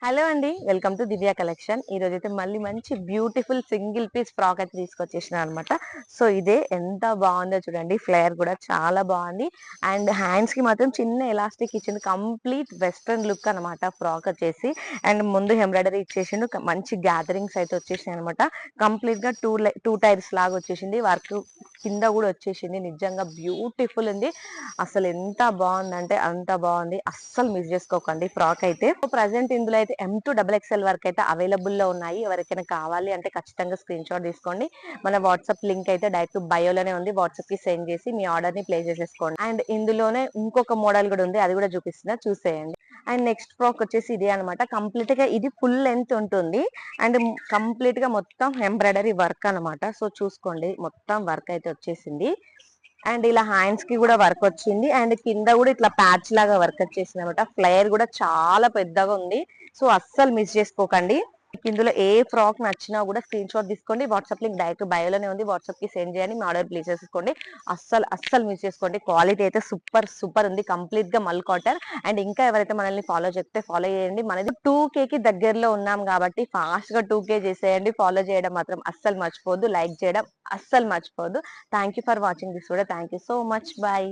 Hello అండి, welcome to Divya collection. ఈ రోజు అయితే మళ్ళీ మంచి బ్యూటిఫుల్ సింగిల్ పీస్ ఫ్రాక్ అయితే తీసుకొచ్చేసిన అనమాట. సో ఇదే ఎంత బాగుందో చూడండి, ఫ్లేయర్ కూడా చాలా బాగుంది. అండ్ హ్యాండ్స్ కి మాత్రం చిన్న ఎలాస్టిక్ ఇచ్చింది. కంప్లీట్ వెస్ట్రన్ లుక్ అనమాట ఫ్రాక్ వచ్చేసి. అండ్ ముందు ఎంబ్రాయిడరీ ఇచ్చేసిండు, మంచి గ్యాదరింగ్స్ అయితే వచ్చేసినాయి అనమాట. కంప్లీట్ గా టూ టైర్స్ లాగా వచ్చేసింది, వర్క్ కింద కూడా వచ్చేసింది. నిజంగా బ్యూటిఫుల్ ఉంది, అసలు ఎంత బాగుందంటే అంత బాగుంది. అస్సలు మిస్ చేసుకోకండి ఫ్రాక్ అయితే. ప్రజెంట్ ఇందులో అయితే M2XXL వరకు అయితే అవైలబుల్ లో ఉన్నాయి. ఎవరికైనా కావాలి అంటే ఖచ్చితంగా స్క్రీన్ షాట్ తీసుకోండి. మన వాట్సాప్ లింక్ అయితే డైరెక్ట్ బయోలోనే ఉంది, వాట్సాప్ కి సెండ్ చేసి మీ ఆర్డర్ ని ప్లేస్ చేసేసుకోండి. అండ్ ఇందులోనే ఇంకొక మోడల్ కూడా ఉంది, అది కూడా చూపిస్తున్నా, చూసేయండి. అండ్ నెక్స్ట్ ఫ్రాక్ వచ్చేసి ఇదే అనమాట. కంప్లీట్ గా ఇది ఫుల్ లెంత్ ఉంటుంది అండ్ కంప్లీట్ గా మొత్తం ఎంబ్రాయిడరీ వర్క్ అనమాట. సో చూసుకోండి, మొత్తం వర్క్ అయితే వచ్చేసింది. అండ్ ఇలా హ్యాండ్స్ కి కూడా వర్క్ వచ్చింది అండ్ కింద కూడా ఇట్లా ప్యాచ్ లాగా వర్క్ వచ్చేసింది అనమాట. ఫ్లేయర్ కూడా చాలా పెద్దగా ఉంది, సో అస్సలు మిస్ చేసుకోకండి. ఇందులో ఏ ఫ్రాక్ నచ్చినా కూడా స్క్రీన్ షాట్ తీసుకోండి, వాట్సాప్ లింక్ డైరెక్ట్ బయోలోనే ఉంది, వాట్సాప్ కి సెండ్ చేయండి, మీ ఆర్డర్ ప్లేస్ చేసుకోండి. అస్సలు మిస్ చేసుకోండి. క్వాలిటీ అయితే సూపర్ సూపర్ ఉంది, కంప్లీట్ గా మల్ కాటన్. అండ్ ఇంకా ఎవరైతే మనల్ని ఫాలో చేస్తే ఫాలో చేయండి. మనది 2K కి దగ్గరలో ఉన్నాం కాబట్టి ఫాస్ట్ గా 2K చేసేయండి. ఫాలో చేయడం మాత్రం అస్సలు మర్చిపోద్దు, లైక్ చేయడం అస్సలు మర్చిపోద్దు. Thank you for watching this video. Thank you so much. Bye.